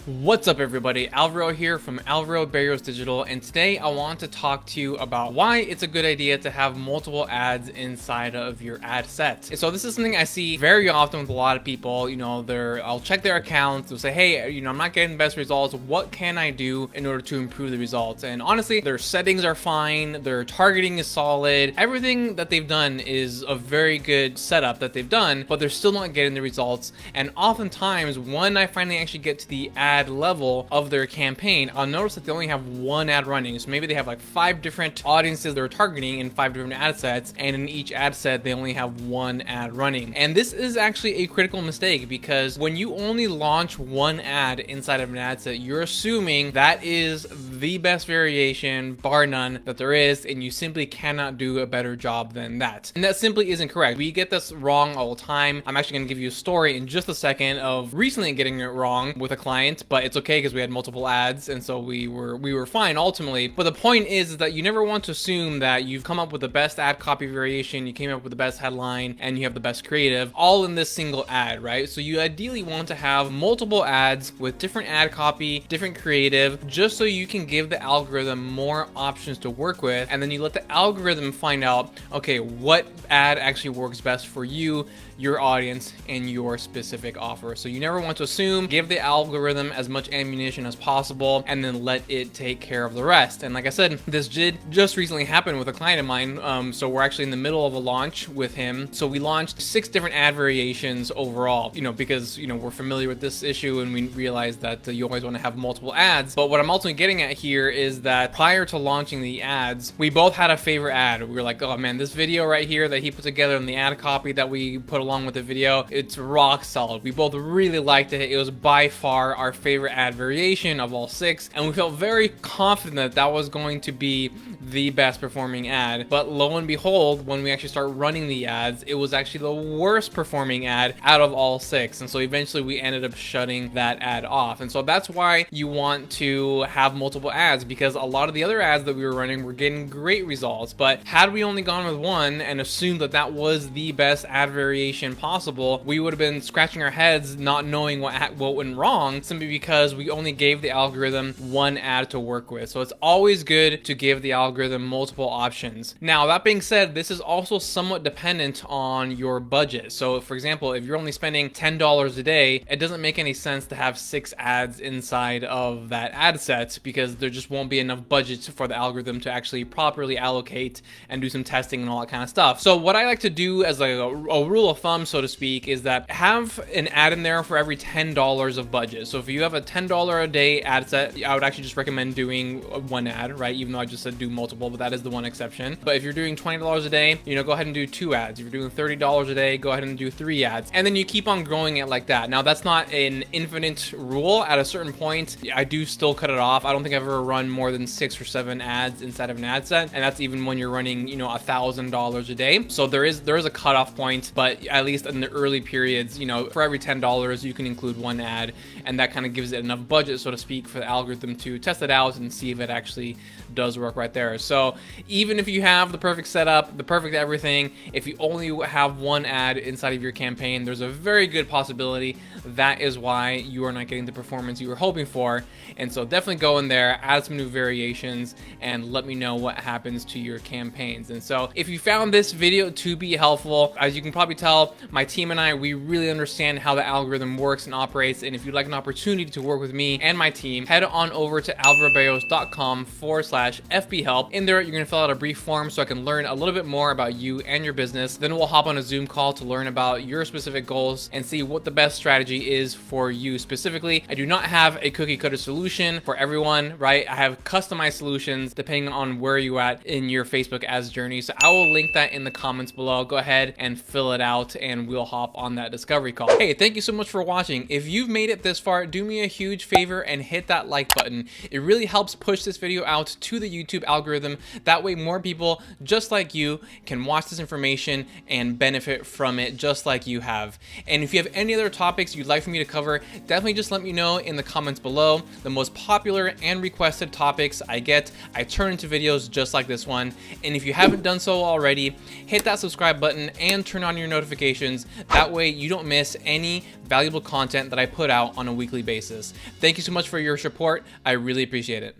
What's up everybody, Alvaro here from Alvaro Barrios Digital, and today I want to talk to you about why it's a good idea to have multiple ads inside of your ad set. So this is something I see very often with a lot of people. I'll check their accounts, they'll say, hey, I'm not getting the best results, what can I do in order to improve the results? And honestly, their settings are fine, their targeting is solid, everything that they've done is a very good setup that they've done, but they're still not getting the results. And oftentimes when I finally actually get to the ad level of their campaign, I'll notice that they only have one ad running. So maybe they have like 5 different audiences they're targeting in 5 different ad sets, and in each ad set they only have one ad running. And this is actually a critical mistake, because when you only launch one ad inside of an ad set, you're assuming that is the best variation, bar none, that there is, and you simply cannot do a better job than that. And that simply isn't correct. We get this wrong all the time. I'm actually going to give you a story in just a second of recently getting it wrong with a client, but it's okay because we had multiple ads, and so we were fine ultimately. But the point is that you never want to assume that you've come up with the best ad copy variation, you came up with the best headline, and you have the best creative all in this single ad, right? So you ideally want to have multiple ads with different ad copy, different creative, just so you can give the algorithm more options to work with, and then you let the algorithm find out, okay, what ad actually works best for you, your audience, and your specific offer. So you never want to assume, give the algorithm as much ammunition as possible, and then let it take care of the rest. And like I said, this did just recently happen with a client of mine. So we're actually in the middle of a launch with him. So we launched 6 different ad variations overall, because we're familiar with this issue, and we realized that you always want to have multiple ads. But what I'm ultimately getting at here is that prior to launching the ads, we both had a favorite ad. We were like, oh man, this video right here that he put together in the ad copy that we put along with the video, it's rock solid. We both really liked it. It was by far our favorite ad variation of all 6, and we felt very confident that that was going to be the best performing ad. But lo and behold, when we actually start running the ads, it was actually the worst performing ad out of all 6, and so eventually we ended up shutting that ad off. And so that's why you want to have multiple ads, because a lot of the other ads that we were running were getting great results, but had we only gone with one and assumed that that was the best ad variation possible, we would have been scratching our heads not knowing what went wrong, simply because we only gave the algorithm one ad to work with. So it's always good to give the algorithm multiple options. Now, that being said, this is also somewhat dependent on your budget. So for example, if you're only spending $10 a day, it doesn't make any sense to have 6 ads inside of that ad set, because there just won't be enough budget for the algorithm to actually properly allocate and do some testing and all that kind of stuff. So what I like to do as like a rule of thumb, so to speak, is that have an ad in there for every $10 of budget. So if you have a $10 a day ad set, I would actually just recommend doing one ad, right? Even though I just said do multiple, but that is the one exception. But if you're doing $20 a day, go ahead and do 2 ads. If you're doing $30 a day, go ahead and do 3 ads. And then you keep on growing it like that. Now, that's not an infinite rule. At a certain point, I do still cut it off. I don't think I've ever run more than 6 or 7 ads inside of an ad set. And that's even when you're running, $1,000 a day. So there is a cutoff point, but at least in the early periods, for every $10, you can include 1 ad, and that kind of gives it enough budget, so to speak, for the algorithm to test it out and see if it actually does work right there. So even if you have the perfect setup, the perfect everything, if you only have 1 ad inside of your campaign, there's a very good possibility that is why you are not getting the performance you were hoping for. And so definitely go in there, add some new variations, and let me know what happens to your campaigns. And so if you found this video to be helpful, as you can probably tell, my team and I, we really understand how the algorithm works and operates. And if you'd like an opportunity to work with me and my team, head on over to alvarobarrios.com/FBhelp. In there, you're going to fill out a brief form so I can learn a little bit more about you and your business. Then we'll hop on a Zoom call to learn about your specific goals and see what the best strategy is for you specifically. I do not have a cookie cutter solution for everyone, right? I have customized solutions depending on where you at in your Facebook ads journey. So I will link that in the comments below. Go ahead and fill it out, and we'll hop on that discovery call. Hey, thank you so much for watching. If you've made it this far, do me a huge favor and hit that like button. It really helps push this video out to the YouTube algorithm. That way more people just like you can watch this information and benefit from it just like you have. And if you have any other topics you'd like for me to cover, definitely just let me know in the comments below. The most popular and requested topics I get, I turn into videos just like this one. And if you haven't done so already, hit that subscribe button and turn on your notifications. That way you don't miss any valuable content that I put out on a weekly basis. basis. Thank you so much for your support. I really appreciate it.